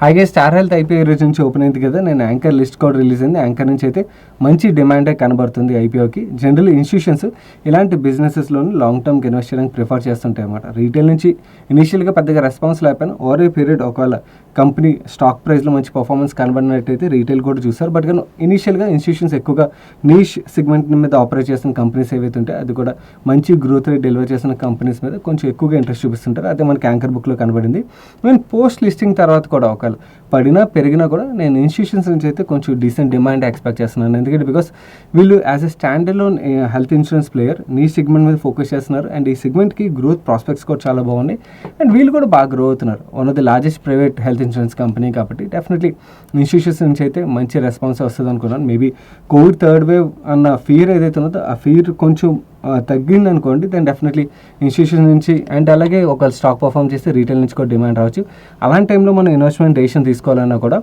అలాగే star health IPO రోజు నుంచి ఓపెన్ అయింది కదా, నేను యాంకర్ లిస్ట్ కూడా రిలీజ్ అయింది. యాంకర్ నుంచి అయితే మంచి డిమాండే కనబడుతుంది ఐపీఓకి. జనరల్ ఇన్స్టిట్యూషన్స్ ఇలాంటి బిజినెసెస్లోని లాంగ్ టర్మ్కి ఇన్వెస్ట్ చేయడానికి ప్రిఫర్ చేస్తుంటాయి అన్నమాట. రీటైల్ నుంచి ఇనీషియల్గా పెద్దగా రెస్పాన్స్ లేకపోయినా ఓవర్ ఏ పీరియడ్ ఒకవేళ కంపెనీ స్టాక్ ప్రైస్లో మంచి పర్ఫార్మెన్స్ కనబడినట్టయితే రీటైల్ కూడా చూస్తారు. బట్ కానీ ఇనీషియల్గా ఇన్స్టిట్యూషన్స్ ఎక్కువగా నీష్ సెగ్మెంట్ మీద ఆపరేట్ చేస్తున్న కంపెనీస్ ఏవైతే ఉంటాయో అది కూడా మంచి గ్రోత్ రేట్ డెలివర్ చేసిన కంపెనీస్ మీద కొంచెం ఎక్కువగా ఇంట్రెస్ట్ చూపిస్తుంటారు. అదే మనకి యాంకర్ బుక్లో కనబడింది. నేను పోస్ట్ లిస్టింగ్ తర్వాత కూడా ఒకవేళ పడినా పెరిగినా కూడా నేను ఇన్స్టిట్యూషన్స్ నుంచి అయితే కొంచెం డీసెంట్ డిమాండ్ ఎక్స్పెక్ట్ చేస్తున్నాను. ఎందుకంటే బికాస్ వీళ్ళు as a stand alone health insurance player నీ సెగ్మెంట్ మీద ఫోకస్ చేస్తున్నారు. అండ్ ఈ సెగ్మెంట్కి గ్రోత్ ప్రాస్పెక్ట్స్ కూడా చాలా బాగున్నాయి. అండ్ వీళ్ళు కూడా బాగా గ్రో అవుతున్నారు. One of the largest private health insurance company కాబట్టి డెఫినెట్లీ ఇన్స్టిట్యూషన్స్ నుంచి అయితే మంచి రెస్పాన్స్ వస్తుంది అనుకున్నాను. మేబీ కోవిడ్ థర్డ్ వేవ్ అన్న ఫియర్ ఏదైతే ఉన్నదో ఆ ఫియర్ కొంచెం తగ్గింది అనుకోండి, దెన్ డెఫినెట్లీ ఇన్స్టిట్యూషన్ నుంచి అండ్ అలాగే ఒక స్టాక్ పర్ఫామ్ చేస్తే రీటైల్ నుంచి కూడా డిమాండ్ రావచ్చు. అలాంటి టైంలో మనం ఇన్వెస్ట్మెంట్ డెసిషన్ తీసుకోవాలన్నా కూడా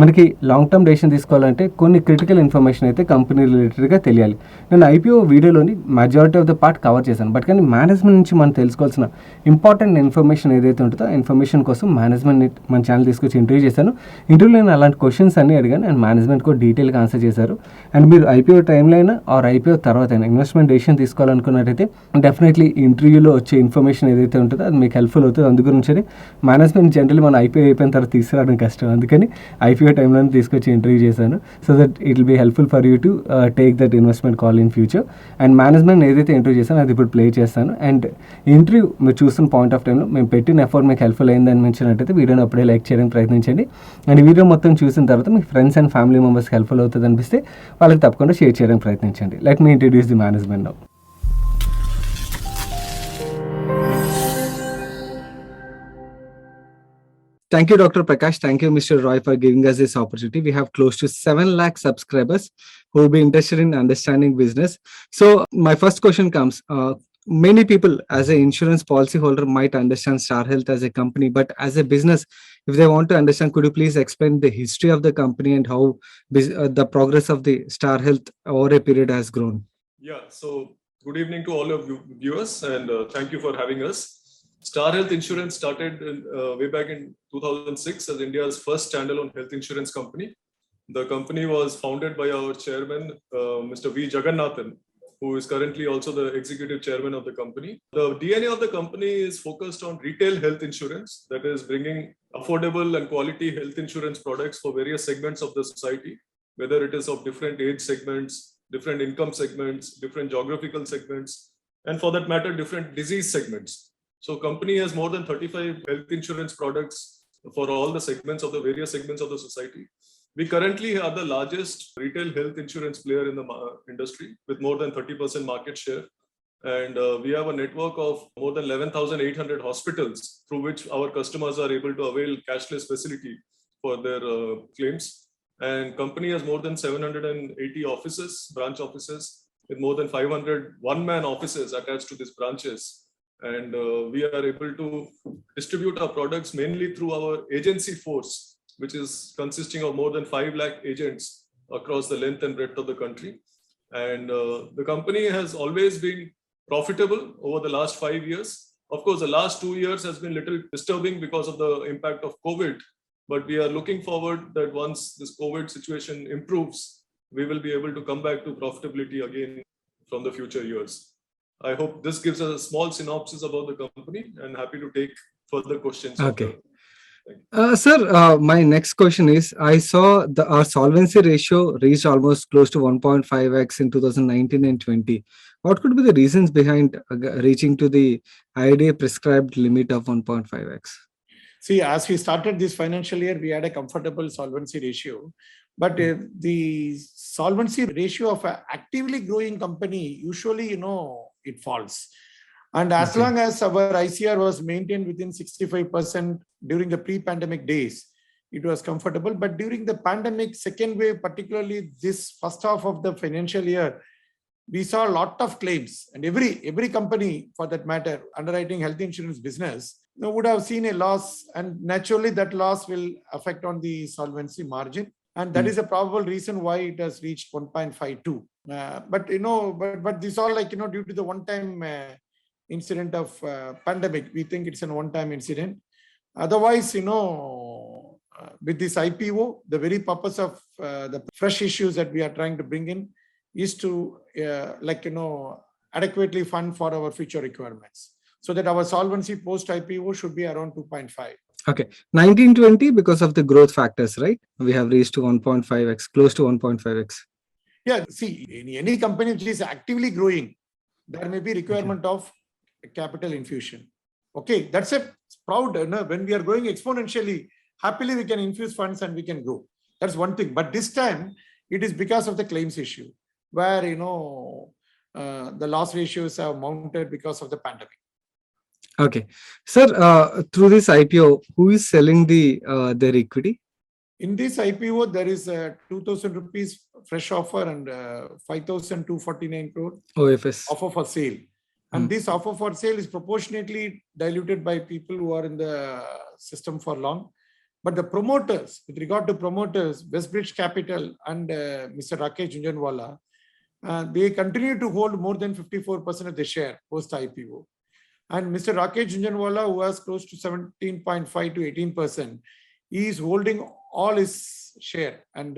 మనకి లాంగ్ టర్మ్ డెసిషన్ తీసుకోవాలంటే కొన్ని క్రిటికల్ ఇన్ఫర్మేషన్ అయితే కంపెనీ రిలేటెడ్గా తెలియాలి. నేను ఐపీఓ వీడియోలోని majority of the part cover చేశాను. బట్ కానీ మేనేజ్మెంట్ నుంచి మనం తెలుసుకోవాల్సిన ఇంపార్టెంట్ ఇన్ఫర్మేషన్ ఏదైతే ఉంటుందో ఆ ఇన్ఫర్మేషన్ కోసం మేనేజ్మెంట్ మన ఛానల్ తీసుకొచ్చి ఇంటర్వ్యూ చేశాను. ఇంటర్వ్యూలో నేను అలాంటి క్వశ్చన్స్ అన్నీ అడిగాను అండ్ మేనేజ్మెంట్ కూడా డీటెయిల్గా ఆన్సర్ చేశారు. అండ్ మీరు ఐపీఓ టైంలో అయినా ఆర్ ఐపీఓ తర్వాత అయినా ఇన్వెస్ట్మెంట్ డెసిషన్ తీసుకోవాలనుకున్నట్టయితే డెఫినెట్లీ ఇంటర్వ్యూలో వచ్చే ఇన్ఫర్మేషన్ ఏదైతే ఉంటుందో అది మీకు హెల్ప్ఫుల్ అవుతుంది. అందు గురించి మేనేజ్మెంట్ జనరల్లీ మన ఐపీఓ అయిపోయిన తర్వాత తీసుకురావడం కష్టం. అందుకని ఐపీఓ టైంలోనే తీసుకొచ్చి ఇంటర్వ్యూ చేశాను. So that it will be helpful for you to take that investment call in future. And management ఏదైతే ఇంటర్వ్యూ చేశానో అది ఇప్పుడు ప్లే చేస్తాను. అండ్ ఇంటర్వ్యూ మీరు చూస్తున్న పాయింట్ ఆఫ్ టైంలో మేము పెట్టిన ఎఫర్ట్ మీకు హెల్ప్ఫుల్ అయింది అనిపించినట్టయితే వీడియోని అప్పుడే లైక్ చేయడానికి ప్రయత్నించండి. అండ్ వీడియో మొత్తం చూసిన తర్వాత మీకు ఫ్రెండ్స్ అండ్ ఫ్యామిలీ మెంబర్స్కి హెల్ప్ఫుల్ అవుతుంది అనిపిస్తే వాళ్ళకి తప్పకుండా షేర్ చేయడానికి ప్రయత్నించండి. Let me introduce the management now. Thank you, Dr. Prakash. Thank you, Mr. Roy, for giving us this opportunity. We have close to 7 lakh subscribers who will be interested in understanding business. So my first question comes, many people as an insurance policy holder might understand Star Health as a company, but as a business, if they want to understand, could you please explain the history of the company and how the progress of the Star Health over a period has grown? Yeah, so good evening to all of you viewers, and thank you for having us. Star Health Insurance started way back in 2006 as India's first standalone health insurance company. The company was founded by our chairman, Mr. V. Jagannathan, who is currently also the executive chairman of the company. The DNA of the company is focused on retail health insurance, that is bringing affordable and quality health insurance products for various segments of the society, whether it is of different age segments, different income segments, different geographical segments, and for that matter, different disease segments. So company has more than 35 health insurance products for all the segments of the various segments of the society. We currently are the largest retail health insurance player in the industry with more than 30% market share. And we have a network of more than 11,800 hospitals through which our customers are able to avail cashless facility for their claims. And company has more than 780 offices, branch offices, with more than 500 one-man offices attached to these branches. And we are able to distribute our products mainly through our agency force, which is consisting of more than 5 lakh agents across the length and breadth of the country. And the company has always been profitable over the last 5 years. Of course, the last 2 years has been little disturbing because of the impact of COVID. But we are looking forward that once this COVID situation improves, we will be able to come back to profitability again from the future years. I hope this gives a small synopsis about the company, and happy to take further questions. Okay. Sir, my next question is, I saw our solvency ratio reached almost close to 1.5x in 2019 and 20. What could be the reasons behind reaching to the IRDAI prescribed limit of 1.5x? See, as we started this financial year, we had a comfortable solvency ratio. But the solvency ratio of an actively growing company, usually, it falls. And as long as our ICR was maintained within 65% during the pre-pandemic days, it was comfortable. But during the pandemic second wave, particularly this first half of the financial year, we saw a lot of claims. And every company, for that matter, underwriting health insurance business, would have seen a loss. And naturally, that loss will affect on the solvency margin. And that is a probable reason why it has reached 1.52. But this all due to the one-time incident of pandemic. We think it's a one-time incident. Otherwise, with this IPO, the very purpose of the fresh issues that we are trying to bring in is to adequately fund for our future requirements, so that our solvency post IPO should be around 2.5. Okay, 1920 because of the growth factors, right? We have reached to 1.5x, close to 1.5x. Yeah, see, in any company which is actively growing, there may be requirement of capital infusion. Okay, that's a proud, when we are growing exponentially, happily we can infuse funds and we can grow. That's one thing. But this time, it is because of the claims issue, where, the loss ratios have mounted because of the pandemic. Okay, sir, through this IPO, who is selling their equity? In this IPO, there is 2,000 rupees fresh offer and 5,249 crore OFS. offer for sale. And this offer for sale is proportionately diluted by people who are in the system for long. But the promoters, with regard to promoters, Westbridge Capital and Mr. Rakesh Jhunjhunwala, they continue to hold more than 54% of the share post IPO. And Mr. Rakesh Jhunjhunwala, who has close to 17.5 to 18%, he is holding all his share, and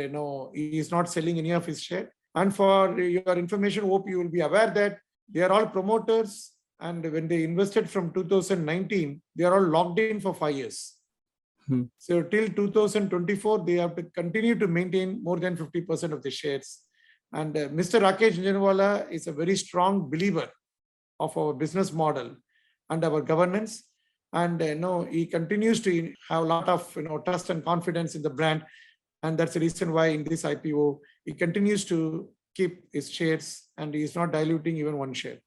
he is not selling any of his share. And for your information, hope you will be aware that they are all promoters, and when they invested from 2019, they are all locked in for 5 years. So till 2024, they have to continue to maintain more than 50% of the shares. And Mr. Rakesh Jhunjhunwala is a very strong believer of our business model and our governance. And he continues to have a lot of trust and confidence in the brand. And that's the reason why in this IPO, he continues to keep his shares and he is not diluting even one share.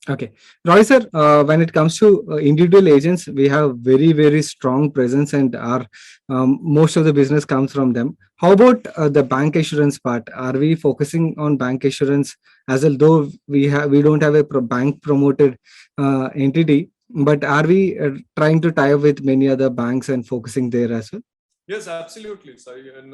Okay, Roy sir, when it comes to individual agents, we have very, very strong presence, and our most of the business comes from them. How about the bank assurance part? Are we focusing on bank assurance as well? Though we don't have a bank promoted entity, but are we trying to tie up with many other banks and focusing there as well? Yes, absolutely, Sai. And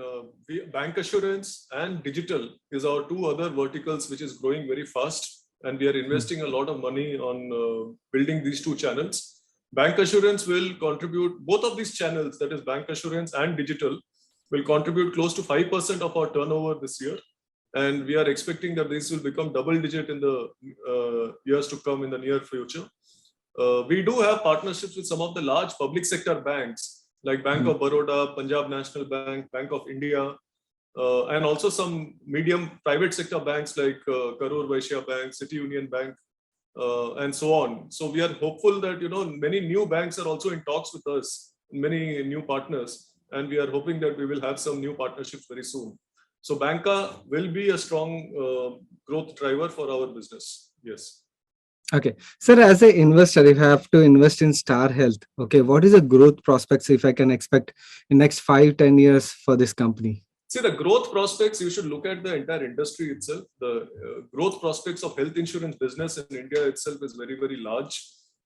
bank assurance and digital is our two other verticals which is growing very fast. And we are investing a lot of money on building these two channels. Bank assurance will contribute, both of these channels, that is bank assurance and digital, will contribute close to 5% of our turnover this year. And we are expecting that this will become double digit in the years to come in the near future. We do have partnerships with some of the large public sector banks like Bank of Baroda, Punjab National Bank, Bank of India, and also some medium private sector banks like Karur Vaishya Bank, City Union Bank, and so on. So we are hopeful that many new banks are also in talks with us, many new partners, and we are hoping that we will have some new partnerships very soon. So Banca will be a strong growth driver for our business. Yes. Okay, sir, as an investor, if I have to invest in Star Health, okay, what is the growth prospects if I can expect in next 5-10 years for this company? See, the growth prospects, you should look at the entire industry itself. The growth prospects of health insurance business in India itself is very, very large.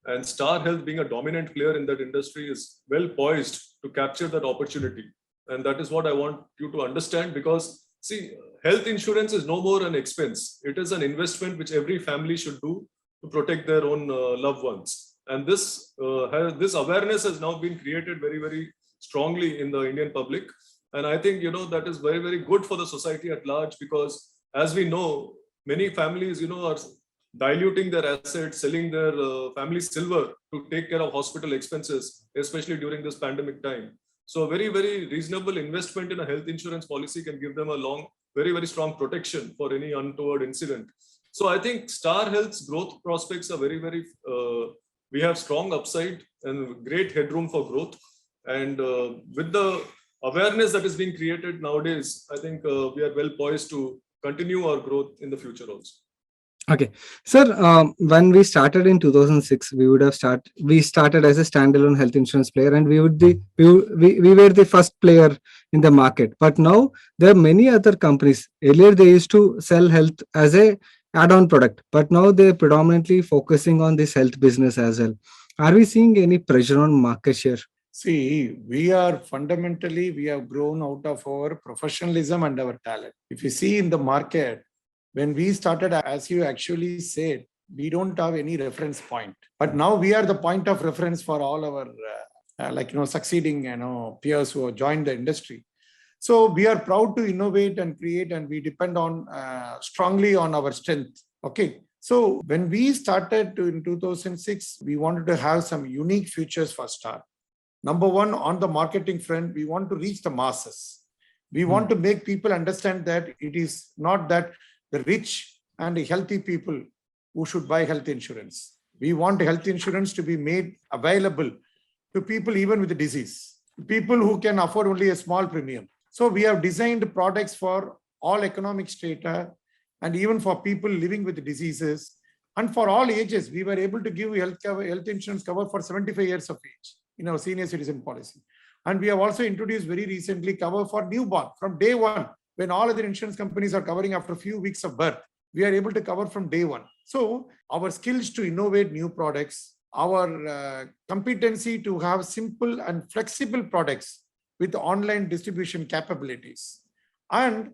And Star Health, being a dominant player in that industry, is well poised to capture that opportunity. And that is what I want you to understand, because see, health insurance is no more an expense. It is an investment which every family should do to protect their own loved ones. And this awareness has now been created very, very strongly in the Indian public. And I think, that is very, very good for the society at large, because as we know, many families, are diluting their assets, selling their family silver to take care of hospital expenses, especially during this pandemic time. So a very, very reasonable investment in a health insurance policy can give them a very, very strong protection for any untoward incident. So I think Star Health's growth prospects are very, very, we have strong upside and great headroom for growth. And with the awareness that is being created nowadays, I think we are well poised to continue our growth in the future also. Okay, sir, when we started in 2006, we started as a standalone health insurance player, and we were the first player in the market. But now there are many other companies. Earlier they used to sell health as a add-on product, but now they're predominantly focusing on this health business as well. Are we seeing any pressure on market share? See, we have grown out of our professionalism and our talent. If you see in the market, when we started, as you actually said, we don't have any reference point. But now we are the point of reference for all our succeeding, peers who have joined the industry. So we are proud to innovate and create, and we depend on strongly on our strength. Okay. So when we started in 2006, we wanted to have some unique features for Star. Number one, on the marketing front, we want to reach the masses. We want to make people understand that it is not that the rich and the healthy people who should buy health insurance. We want health insurance to be made available to people even with the disease, people who can afford only a small premium. So we have designed products for all economic strata and even for people living with diseases, and for all ages. We were able to give health insurance cover for 75 years of age in our senior citizen policy. And we have also introduced very recently cover for newborn from day one, when all other insurance companies are covering after a few weeks of birth. We are able to cover from day one. So our skills to innovate new products, our competency to have simple and flexible products with online distribution capabilities, and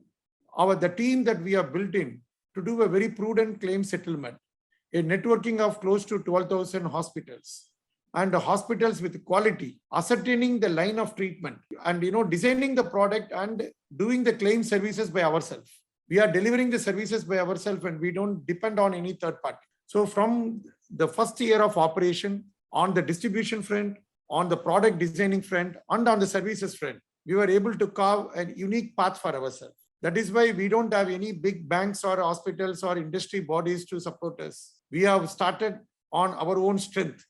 the team that we have built in to do a very prudent claim settlement, a networking of close to 12,000 hospitals, and hospitals with quality, ascertaining the line of treatment, and designing the product and doing the claim services by ourselves. We are delivering the services by ourselves, and we don't depend on any third party. So from the first year of operation, on the distribution front, on the product designing front, and on the services front, we were able to carve a unique path for ourselves. That is why we don't have any big banks or hospitals or industry bodies to support us. We have started on our own strength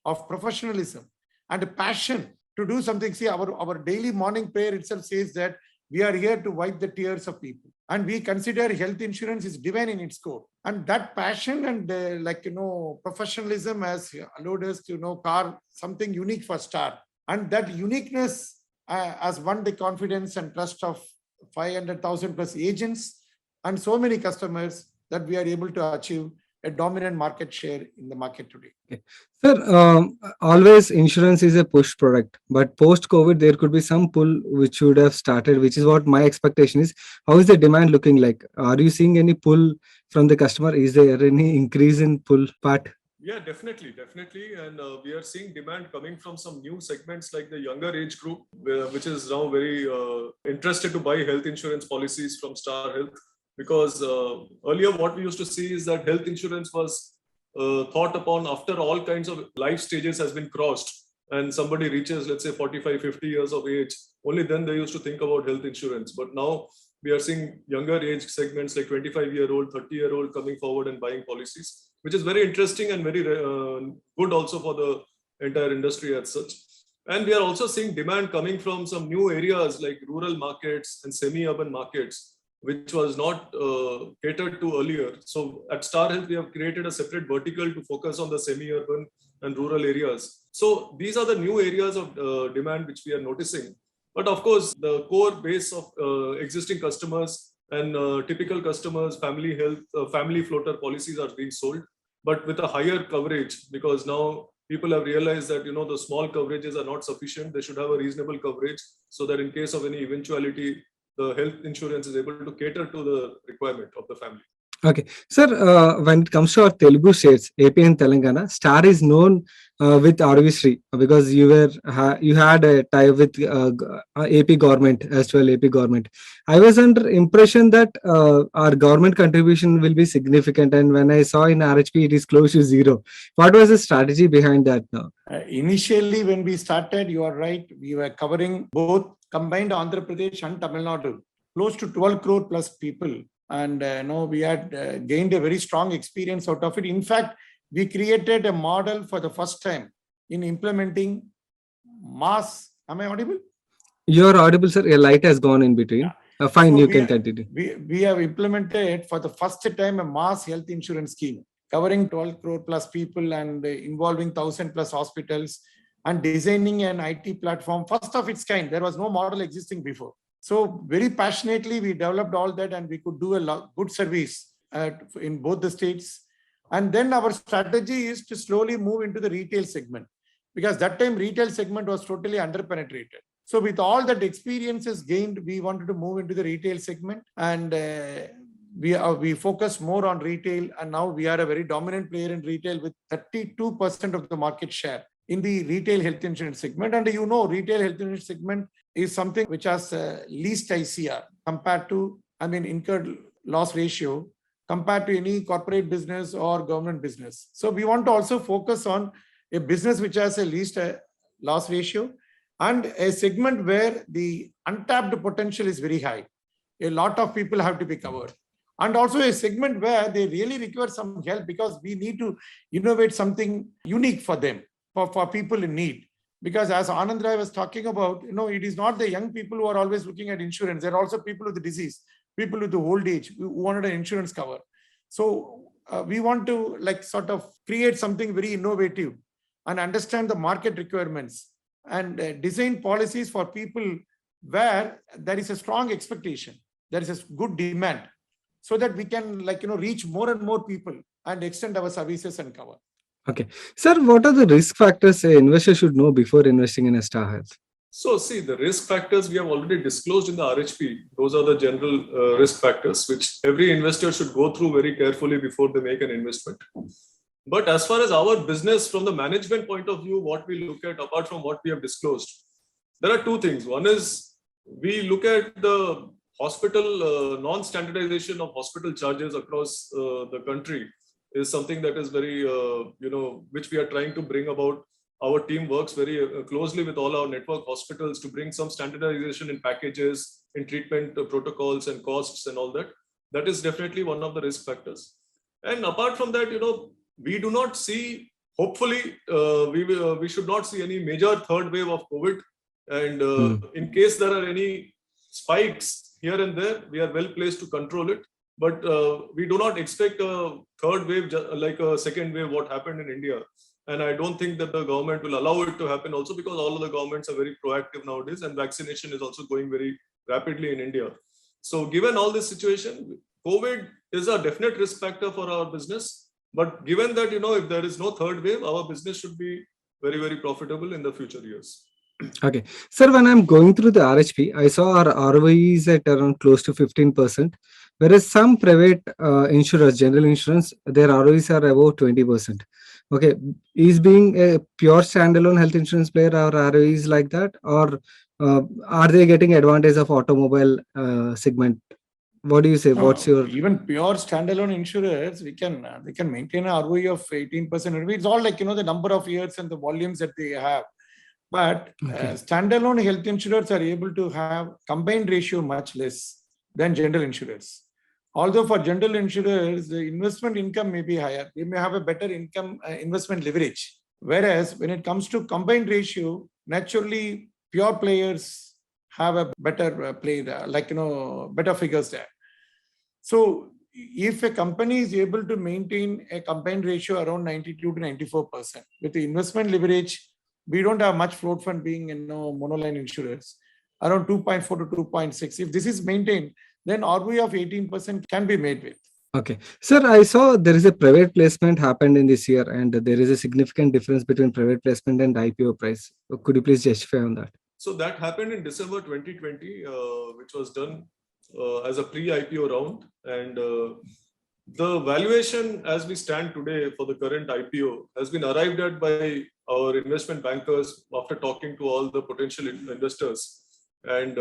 of professionalism and a passion to do something. See, our daily morning prayer itself says that we are here to wipe the tears of people. And we consider health insurance is divine in its core. And that passion and professionalism has allowed us to carve something unique for Star. And that uniqueness has won the confidence and trust of 500,000 plus agents and so many customers that we are able to achieve a dominant market share in the market today. Okay. Sir, always insurance is a push product, but post-COVID, there could be some pull which would have started, which is what my expectation is. How is the demand looking like? Are you seeing any pull from the customer? Is there any increase in pull part? Yeah, definitely. And we are seeing demand coming from some new segments like the younger age group, which is now very interested to buy health insurance policies from Star Health. Because earlier what we used to see is that health insurance was thought upon after all kinds of life stages has been crossed and somebody reaches, let's say, 45, 50 years of age. Only then they used to think about health insurance. But now we are seeing younger age segments like 25-year-old, 30-year-old coming forward and buying policies, which is very interesting and very good also for the entire industry as such. And we are also seeing demand coming from some new areas like rural markets and semi-urban markets, which was not catered to earlier. So at Star Health, we have created a separate vertical to focus on the semi-urban and rural areas. So these are the new areas of demand which we are noticing. But of course, the core base of existing customers and typical customers, family health, family floater policies are being sold, but with a higher coverage, because now people have realized that the small coverages are not sufficient. They should have a reasonable coverage so that in case of any eventuality, the health insurance is able to cater to the requirement of the family. Okay. Sir, when it comes to our Telugu states, AP and Telangana, Star is known with Arvishree because you had a tie with AP government as well, AP government. I was under impression that our government contribution will be significant, and when I saw in RHP, it is close to zero. What was the strategy behind that now? Initially, when we started, you are right, we were covering both combined Andhra Pradesh and Tamil Nadu, close to 12 crore plus people. And we had gained a very strong experience out of it. In fact, we created a model for the first time in implementing mass. Am I audible? You are audible, sir. Your light has gone in between. Yeah. Fine, so you can continue. We have implemented for the first time a mass health insurance scheme covering 12 crore plus people and involving 1,000 plus hospitals, and designing an IT platform, first of its kind. There was no model existing before. So very passionately, we developed all that, and we could do a good service in both the states. And then our strategy is to slowly move into the retail segment, because that time retail segment was totally underpenetrated. So with all that experiences gained, we wanted to move into the retail segment, and we focus more on retail. And now we are a very dominant player in retail with 32% of the market share in the retail health insurance segment. And you know, retail health insurance segment is something which has least ICR compared to, incurred loss ratio compared to any corporate business or government business. So we want to also focus on a business which has a least loss ratio and a segment where the untapped potential is very high. A lot of people have to be covered. And also a segment where they really require some help because we need to innovate something unique for them, for people in need. Because as Anand Rai was talking about, it is not the young people who are always looking at insurance. There are also people with the disease, people with the old age who wanted an insurance cover. So we want to sort of create something very innovative and understand the market requirements and design policies for people where there is a strong expectation, there is a good demand, so that we can reach more and more people and extend our services and cover. Okay. Sir, what are the risk factors an investor should know before investing in a Star Health? So see, the risk factors we have already disclosed in the RHP. Those are the general risk factors which every investor should go through very carefully before they make an investment. But as far as our business from the management point of view, what we look at apart from what we have disclosed, there are two things. One is we look at the hospital non-standardization of hospital charges across the country is something that is very, which we are trying to bring about. Our team works very closely with all our network hospitals to bring some standardization in packages, in treatment protocols and costs and all that. That is definitely one of the risk factors. And apart from that, we do not see, hopefully, we should not see any major third wave of COVID. And in case there are any spikes here and there, we are well placed to control it. But we do not expect a third wave like a second wave, what happened in India. And I don't think that the government will allow it to happen also, because all of the governments are very proactive nowadays and vaccination is also going very rapidly in India. So given all this situation, COVID is a definite risk factor for our business. But given that, if there is no third wave, our business should be very, very profitable in the future years. Okay. Sir, when I'm going through the RHP, I saw our ROEs at around close to 15%, whereas some private insurers, general insurance, their ROEs are above 20%. Okay. Is being a pure standalone health insurance player, our ROEs like that? Or are they getting advantage of automobile segment? What do you say? No, What's your... Even pure standalone insurers, they can maintain an ROE of 18%. It's all the number of years and the volumes that they have. But standalone health insurers are able to have combined ratio much less than general insurers. Although for general insurers, the investment income may be higher. They may have a better income investment leverage. Whereas when it comes to combined ratio, naturally pure players have a better play there, better figures there. So if a company is able to maintain a combined ratio around 92 to 94% with the investment leverage, we don't have much float fund being monoline insurers, around 2.4 to 2.6. If this is maintained, then ROE of 18% can be made with. Okay. Sir, I saw there is a private placement happened in this year and there is a significant difference between private placement and IPO price. Could you please justify on that? So that happened in December 2020, which was done as a pre-IPO round. And the valuation as we stand today for the current IPO has been arrived at by our investment bankers after talking to all the potential investors. And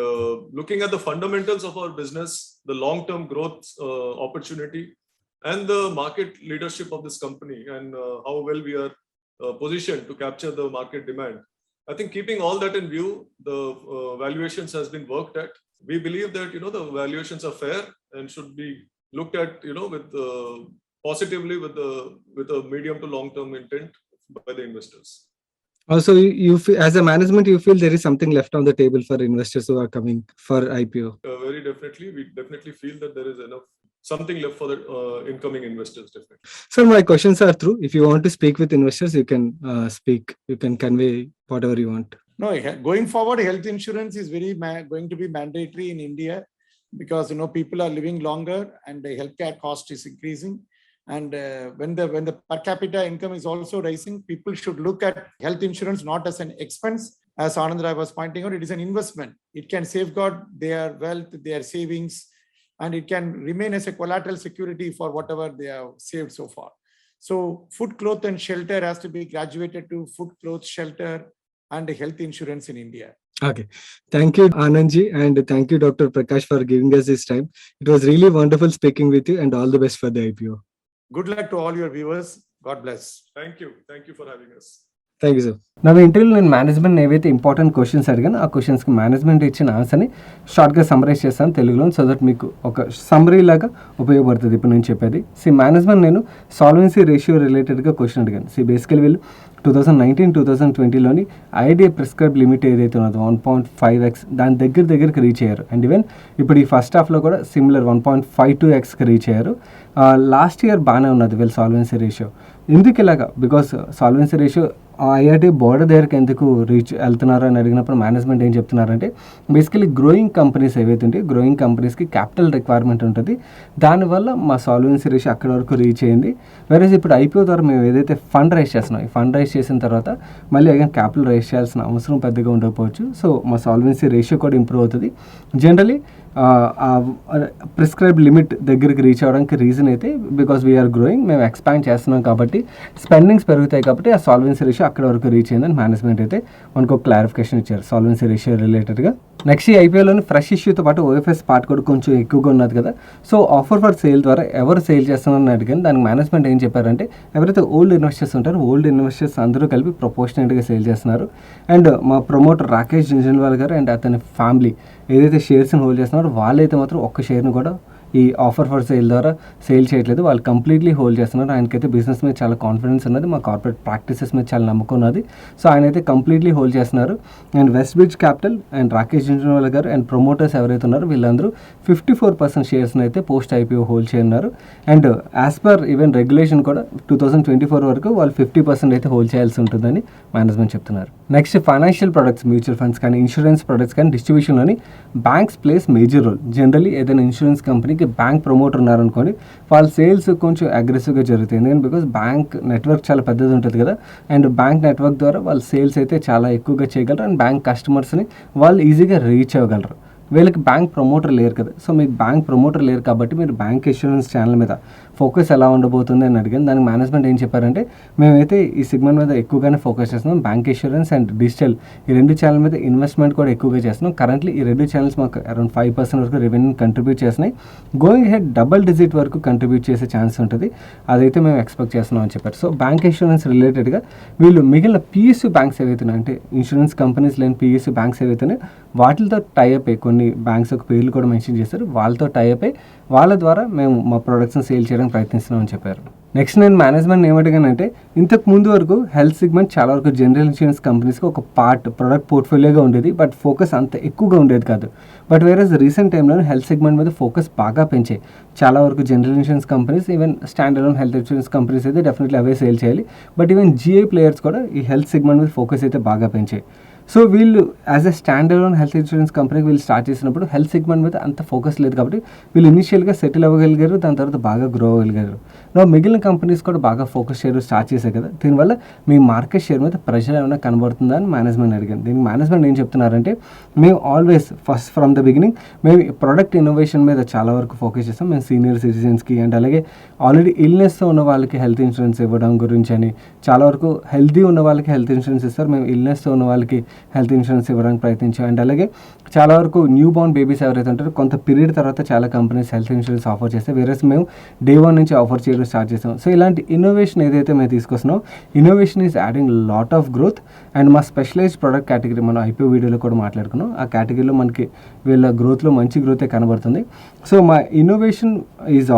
looking at the fundamentals of our business, the long-term growth opportunity and the market leadership of this company and how well we are positioned to capture the market demand. I think keeping all that in view, the valuations has been worked at. We believe that, the valuations are fair and should be looked at, with positively with a medium to long-term intent by the investors. Also, you feel, as a management, you feel there is something left on the table for investors who are coming for IPO? Very definitely. We definitely feel that there is enough, something left for the incoming investors, definitely. Sir, my questions are through. If you want to speak with investors, you can speak. You can convey whatever you want. No, going forward, health insurance is going to be mandatory in India because, people are living longer and the healthcare cost is increasing. And when the per capita income is also rising, people should look at health insurance not as an expense. As Anand Rai was pointing out, it is an investment. It can safeguard their wealth, their savings, and it can remain as a collateral security for whatever they have saved so far. So food, cloth and shelter has to be graduated to food, cloth, shelter and health insurance in India. Okay. Thank you, Anandji, and thank you, Dr. Prakash, for giving us this time. It was really wonderful speaking with you, and all the best for the IPO. Good luck to all your viewers. God bless. Thank you. Thank you for having us. Thank you sir. నా ఇంటర్వ్యూలో నేను management ఏవైతే important questions అడిగాను ఆ క్వశ్చన్స్కి management ఇచ్చిన ఆన్సర్ని షార్ట్గా సమరైజ్ చేస్తాను తెలుగులో, సో దట్ మీకు ఒక సమ్మరీ లాగా ఉపయోగపడుతుంది ఇప్పుడు నేను చెప్పేది. మేనేజ్మెంట్ నేను సాల్వెన్సీ రేషియో రిలేటెడ్గా క్వశ్చన్ అడిగాను. బేసికలీ వీళ్ళు 2019-2020లోని ఐడిఏ ప్రిస్క్రైబ్ లిమిట్ ఏదైతే ఉన్నదో 1.5x దాని దగ్గరికి రీచ్ అయ్యారు. అండ్ ఈవెన్ ఇప్పుడు ఈ ఫస్ట్ హాఫ్లో కూడా సిమిలర్ 1.52xకి రీచ్ అయ్యారు. లాస్ట్ ఇయర్ బాగానే ఉన్నది వీళ్ళు సాల్వెన్సీ రేషియో. ఎందుకు ఇలాగా? Because solvency ratio IRT border దగ్గరికి ఎందుకు రీచ్ వెళ్తున్నారు అని అడిగినప్పుడు మేనేజ్మెంట్ ఏం చెప్తున్నారంటే బేసికలీ గ్రోయింగ్ కంపెనీస్ ఏవైతే ఉంటాయి గ్రోయింగ్ కంపెనీస్కి క్యాపిటల్ రిక్వైర్మెంట్ ఉంటుంది, దానివల్ల మా సాల్వెన్సీ రేషియో అక్కడ వరకు రీచ్ అయింది. వేరేజ్ ఇప్పుడు ఐపీఓ ద్వారా మేము ఏదైతే ఫండ్ రైజ్ చేస్తున్నాం ఈ ఫండ్ రైజ్ చేసిన తర్వాత మళ్ళీ అగైన్ క్యాపిటల్ రైజ్ చేయాల్సిన అవసరం పెద్దగా ఉండకపోవచ్చు. సో మా సాల్వెన్సీ రేషియో కూడా ఇంప్రూవ్ అవుతుంది. జనరలీ ప్రిస్క్రైబ్ లిమిట్ దగ్గరికి రీచ్ అవ్వడానికి రీజన్ అయితే బికాస్ వీఆర్ గ్రోయింగ్, మేము ఎక్స్పాండ్ చేస్తున్నాం కాబట్టి స్పెండింగ్స్ పెరుగుతాయి కాబట్టి ఆ సాల్వెన్సీ రేషియో అక్కడ వరకు రీచ్ అయిందని మేనేజ్మెంట్ అయితే మనకు ఒక క్లారిఫికేషన్ ఇచ్చారు సాల్వెన్సీ రేషియో రిలేటెడ్గా. నెక్స్ట్ ఈ ఐపీఓలోని ఫ్రెష్ ఇష్యూతో పాటు ఓఎఫ్ఎస్ పార్ట్ కూడా కొంచెం ఎక్కువగా ఉన్నది కదా. సో ఆఫర్ ఫర్ సేల్ ద్వారా ఎవరు సేల్ చేస్తున్నారని అడిగాను. దానికి మేనేజ్మెంట్ ఏం చెప్పారంటే ఎవరైతే ఓల్డ్ ఇన్వెస్టర్స్ ఉంటారో ఓల్డ్ ఇన్వెస్టర్స్ అందరూ కలిపి ప్రపోర్షనేట్గా సేల్ చేస్తున్నారు. అండ్ మా ప్రమోటర్ రాకేష్ జుంజన్వాల్ గారు అండ్ అతని ఫ్యామిలీ ఏదైతే షేర్స్ని హోల్డ్ చేస్తున్నారో వాళ్ళైతే మాత్రం ఒక్క షేర్ని కూడా ఈ ఆఫర్ ఫర్ సేల్ ద్వారా సేల్ చేయట్లేదు, వాళ్ళు కంప్లీట్లీ హోల్డ్ చేస్తున్నారు. ఆయనకైతే బిజినెస్ మీద చాలా కాన్ఫిడెన్స్ ఉన్నది, మా కార్పొరేట్ ప్రాక్టీసెస్ మీద చాలా నమ్మకం ఉన్నది. సో ఆయన అయితే కంప్లీట్లీ హోల్డ్ చేస్తున్నారు. And West Bridge Capital and Rakesh Jhunjhunwala garu and promoters ఎవరైతే ఉన్నారో వీళ్ళందరూ 54% షేర్స్ని అయితే పోస్ట్ ఐపీఓ హోల్డ్ చేయన్నారు. And as per even regulation కూడా 2024 వరకు వాళ్ళు 50% అయితే హోల్డ్ చేయాల్సి ఉంటుందని మేనేజ్మెంట్ చెప్తున్నారు. Next financial products, mutual funds కానీ ఇన్సూరెన్స్ ప్రొడక్ట్స్ కానీ డిస్ట్రిబ్యూషన్లోని banks plays major role. Generally ఏదైనా ఇన్సూరెన్స్ కంపెనీకి బ్యాంక్ ప్రమోటర్ ఉన్నారనుకోండి వాళ్ళ సేల్స్ కొంచెం అగ్రెసివ్గా జరుగుతాయి, ఎందుకంటే బికాస్ బ్యాంక్ నెట్వర్క్ చాలా పెద్దది ఉంటుంది కదా. అండ్ బ్యాంక్ నెట్వర్క్ ద్వారా వాళ్ళ సేల్స్ అయితే చాలా ఎక్కువగా చేయగలరు అండ్ బ్యాంక్ కస్టమర్స్ని వాళ్ళు ఈజీగా రీచ్ అవ్వగలరు. వీళ్ళకి బ్యాంక్ ప్రమోటర్ లేరు కదా. సో మీకు బ్యాంక్ ప్రమోటర్ లేరు కాబట్టి మీరు బ్యాంక్ ఇన్సూరెన్స్ ఛానల్ మీద ఫోకస్ ఎలా ఉండబోతుంది అని అడిగాను. దానికి మేనేజ్మెంట్ ఏం చెప్పారంటే మేమైతే ఈ సెగ్మెంట్ మీద ఎక్కువగానే ఫోకస్ చేస్తున్నాం, బ్యాంక్ ఇన్సూరెన్స్ అండ్ డిజిటల్ ఈ రెండు ఛానల్ మీద ఇన్వెస్ట్మెంట్ కూడా ఎక్కువగా చేస్తున్నాం. కరెంట్లీ ఈ రెండు ఛానల్స్ మాకు అరౌండ్ 5% వరకు రెవెన్యూ కంట్రిబ్యూట్ చేస్తున్నాయి. గోయింగ్ హెడ్ డబల్ డిజిట్ వరకు కంట్రిబ్యూట్ చేసే ఛాన్స్ ఉంటుంది, అదైతే మేము ఎక్స్పెక్ట్ చేస్తున్నాం అని చెప్పారు. సో బ్యాంక్ ఇన్సూరెన్స్ రిలేటెడ్గా వీళ్ళు మిగిలిన పిఎస్యూ బ్యాంక్స్ ఏవైతున్నాయి అంటే ఇన్సూరెన్స్ కంపెనీస్ లేని పిఎస్యూ బ్యాంక్స్ ఏవైతున్నాయి వాటితో టైఅప్ అయ్యి కొన్ని బ్యాంక్స్ ఒక పేర్లు కూడా మెన్షన్ చేశారు, వాళ్ళతో టైఅప్ అయ్యి వాళ్ళ ద్వారా మేము మా ప్రొడక్ట్స్ని సేల్ చేయడానికి ప్రయత్నిస్తున్నామని చెప్పారు. నెక్స్ట్ నేను మేనేజ్మెంట్ ఏమడిగానంటే ఇంతకు ముందు వరకు హెల్త్ సెగ్మెంట్ చాలా వరకు జనరల్ ఇన్సూరెన్స్ కంపెనీస్కి ఒక పార్ట్ ప్రొడక్ట్ పోర్ట్ఫోలియోగా ఉండేది, బట్ ఫోకస్ అంత ఎక్కువగా ఉండేది కాదు. బట్ వేరేస్ రీసెంట్ టైంలో హెల్త్ సెగ్మెంట్ మీద ఫోకస్ బాగా పెంచాయి చాలా వరకు general insurance companies. Even stand alone health insurance companies అయితే డెఫినెట్లీ అవే సేల్ చేయాలి, బట్ ఈవెన్ జిఐ ప్లేయర్స్ కూడా ఈ హెల్త్ సెగ్మెంట్ మీద ఫోకస్ అయితే బాగా పెంచాయి. సో వీళ్ళు as a stand alone health insurance కంపెనీకి వీళ్ళు స్టార్ట్ చేసినప్పుడు హెల్త్ సెగ్మెంట్ మీద అంత ఫోకస్ లేదు కాబట్టి వీళ్ళు ఇనిషియల్గా సెటిల్ అవ్వగలిగారు, దాని తర్వాత బాగా గ్రో అవ్వగలిగారు. మిగిలిన కంపెనీస్ కూడా బాగా ఫోకస్ షేర్ స్టార్ట్ చేశాయి కదా, దీనివల్ల మీ మార్కెట్ షేర్ మీద ప్రెషర్ ఏమైనా కనబడుతుందా అని మేనేజ్మెంట్ అడిగాను. దీనికి మేనేజ్మెంట్ ఏం చెప్తున్నారంటే మేము always first from the beginning మేము ప్రొడక్ట్ ఇన్నోవేషన్ మీద చాలా వరకు ఫోకస్ చేస్తాం. మేము సీనియర్ సిటిజన్స్కి అండ్ అలాగే ఆల్రెడీ ఇల్నెస్తో ఉన్న వాళ్ళకి హెల్త్ ఇన్సూరెన్స్ ఇవ్వడం గురించి అని, చాలా వరకు హెల్తీ ఉన్న వాళ్ళకి హెల్త్ ఇన్సూరెన్స్ ఇస్తారు, మేము ఇల్నెస్తో ఉన్న వాళ్ళకి హెల్త్ ఇన్సూరెన్స్ ఇవ్వడానికి ప్రయత్నించాం. అండ్ అలాగే చాలా వరకు న్యూ బోర్న్ బేబీస్ ఎవరైతే ఉంటారో కొంత పీరియడ్ తర్వాత చాలా కంపెనీస్ హెల్త్ ఇన్సూరెన్స్ ఆఫర్ చేస్తే వేరే మేము డే 1 నుంచి ఆఫర్ చేయడం స్టార్ట్ చేస్తాం. సో ఇలాంటి ఇన్నోవేషన్ ఏదైతే మేము తీసుకొస్తున్నాం innovation is adding lot of growth. And మా స్పెషలైజ్డ్ ప్రొడక్ట్ కేటగిరీ మనం ఐపీఓ వీడియోలో కూడా మాట్లాడుకున్నాం, ఆ కేటగిరీలో మనకి వీళ్ళ గ్రోత్లో మంచి గ్రోతే కనబడుతుంది. సో మా innovation is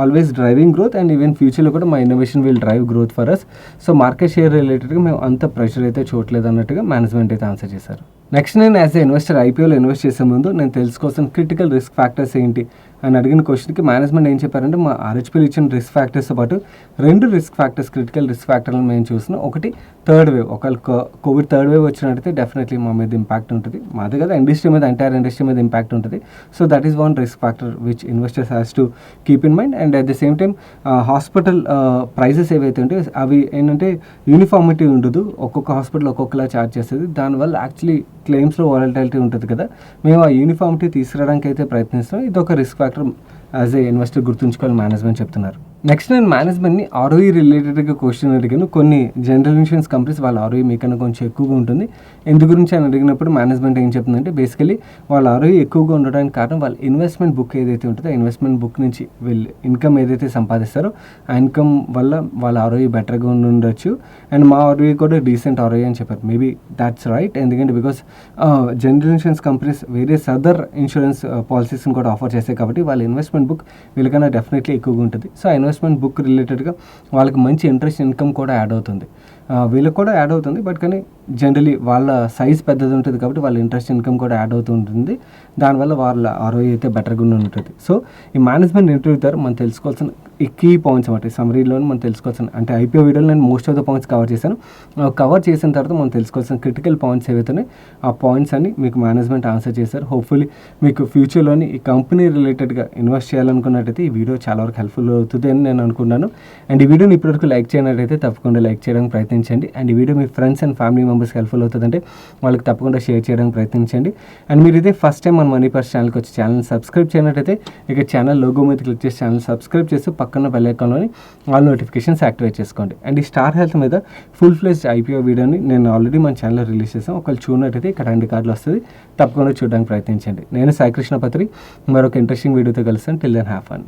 always driving growth and even ఫ్యూచర్లో కూడా మా innovation will drive growth for us. So market share రిలేటెడ్గా మేము అంత ప్రెషర్ అయితే చూడలేదు అన్నట్టుగా మేనేజ్మెంట్ అయితే ఆన్సర్ చేశారు. నెక్స్ట్ నేను యాజ్ ఎ ఇన్వెస్టర్ ఐపీఓలో ఇన్వెస్ట్ చేసే ముందు నేను తెలుసుకోవాల్సిన క్రిటికల్ రిస్క్ ఫ్యాక్టర్స్ ఏంటి అని అడిగిన క్వశ్చన్కి మేనేజ్మెంట్ ఏం చెప్పారంటే మా ఆర్హెచ్పీలు ఇచ్చిన రిస్క్ ఫ్యాక్టర్స్తో పాటు 2 రిస్క్ ఫ్యాక్టర్స్ క్రిటికల్ రిస్క్ ఫ్యాక్టర్లను మేము చూస్తున్నాం. ఒకటి థర్డ్ వేవ్, ఒకవేళ కోవిడ్ థర్డ్ వేవ్ వచ్చినట్టయితే డెఫినెట్లీ మా మీద ఇంపాక్ట్ ఉంటుంది, మాది కదా ఇండస్ట్రీ మీద ఎంటైర్ ఇండస్ట్రీ మీద ఇంపాక్ట్ ఉంటుంది. So that is one risk factor which investors has to keep in mind. And at the same time hospital prices ఏవైతే ఉంటాయో అవి ఏంటంటే యూనిఫార్మిటీ ఉండదు, ఒక్కొక్క హాస్పిటల్ ఒక్కొక్కలా ఛార్జ్ చేస్తుంది, దానివల్ల యాక్చువల్లీ క్లెయిమ్స్లో వాలటిలిటీ ఉంటుంది కదా, మేము ఆ యూనిఫార్మిటీ తీసుకురావడానికి అయితే ప్రయత్నిస్తాం. ఇది ఒక risk factor as a investor గుర్తుంచుకోవాలి మేనేజ్మెంట్ చెప్తున్నారు. నెక్స్ట్ నేను మేనేజ్మెంట్ని ఆర్ఓఈ రిలేటెడ్గా క్వశ్చన్ అడిగాను. కొన్ని జనరల్ ఇన్సూరెన్స్ కంపెనీస్ వాళ్ళ ఆర్ఓఈ మీకన్నా కొంచెం ఎక్కువగా ఉంటుంది. ఎందు గురించి అని అడిగినప్పుడు మేనేజ్మెంట్ ఏం చెప్తుందంటే బేసికలీ వాళ్ళ ఆర్ఓఈ ఎక్కువగా ఉండడానికి కారణం వాళ్ళ ఇన్వెస్ట్మెంట్ బుక్ ఏదైతే ఉంటుందో ఆ ఇన్వెస్ట్మెంట్ బుక్ నుంచి వీళ్ళు ఇన్కమ్ ఏదైతే సంపాదిస్తారో ఆ ఇన్కమ్ వల్ల వాళ్ళ ఆర్ఓఈ బెటర్గా ఉండొచ్చు. అండ్ మా ఆర్ఓఈ కూడా డీసెంట్ ఆర్ఓఈ అని చెప్పారు. Maybe that's right. ఎందుకంటే బికాస్ జనరల్ ఇన్సూరెన్స్ కంపెనీస్ వేరే అదర్ ఇన్సూరెన్స్ పాలసీస్ని కూడా ఆఫర్ చేస్తాయి కాబట్టి వాళ్ళ ఇన్వెస్ట్మెంట్ బుక్ వీళ్ళకన్నా డెఫినెట్లీ ఎక్కువగా ఉంటుంది. సో ఆ ఇన్వెస్ట్మెంట్ బుక్ రిలేటెడ్గా వాళ్ళకి మంచి ఇంట్రెస్ట్ ఇన్కమ్ కూడా యాడ్ అవుతుంది. వీళ్ళకి కూడా యాడ్ అవుతుంది. బట్ కానీ జనరలీ వాళ్ళ సైజ్ పెద్దది ఉంటుంది కాబట్టి వాళ్ళ ఇంట్రెస్ట్ ఇన్కమ్ కూడా యాడ్ అవుతూ ఉంటుంది. దానివల్ల వాళ్ళ ఆర్ఓఈ అయితే బెటర్గా ఉంటుంది. సో ఈ మేనేజ్మెంట్ ఇంటర్వ్యూ ద్వారా మనం తెలుసుకోవాల్సిన ఈ కీ పాయింట్స్ అన్నమాట. ఈ సమరీలోనే మనం తెలుసుకోవాల్సిన అంటే ఐపీఓ వీడియోలో నేను most of the points cover చేశాను. కవర్ చేసిన తర్వాత మనం తెలుసుకోవాల్సిన క్రిటికల్ పాయింట్స్ ఏవైతే ఆ పాయింట్స్ అన్ని మీకు మేనేజ్మెంట్ ఆన్సర్ చేశారు. హోప్ఫుల్లీ మీకు ఫ్యూచర్లోని ఈ కంపెనీ రిలేటెడ్గా ఇన్వెస్ట్ చేయాలనుకున్నట్టయితే ఈ వీడియో చాలా వరకు హెల్ప్ఫుల్ అవుతుంది అని నేను అనుకున్నాను. అండ్ ఈ వీడియోని ఇప్పటివరకు లైక్ చేయనట్టయితే తప్పకుండా లైక్ చేయడానికి ప్రయత్నించండి. అండ్ ఈ video me friends and family మెంబర్స్కి హెల్ప్ఫుల్ అవుతుందంటే వాళ్ళకి తప్పకుండా షేర్ చేయడానికి ప్రయత్నించండి. అండ్ మీరు ఇదే ఫస్ట్ టైం మన మనీ పర్స్ ఛానల్కి వచ్చి ఛానల్ సబ్స్క్రైబ్ చేయనట్టయితే ఇక ఛానల్ లోగో మీద క్లిక్ చేసి ఛానల్ సబ్స్క్రైబ్ చేసి పక్కన బెల్ ఐకాన్లోని ఆల్ నోటిఫికేషన్స్ యాక్టివేట్ చేసుకోండి. అండ్ ఈ స్టార్ హెల్త్ మీద ఫుల్ ఫ్లెజ్డ్ ఐపీఓ వీడియోని నేను ఆల్రెడీ మన ఛానల్లో రిలీజ్ చేసాను. ఒకవేళ చూడనట్టయితే ఇక్కడ 2 కార్డులు వస్తుంది. తప్పకుండా చూడడానికి ప్రయత్నించండి. నేను సాయి కృష్ణ పత్రి మరొక ఇంట్రెస్టింగ్ వీడియోతో కలుస్తాను. Till then have fun.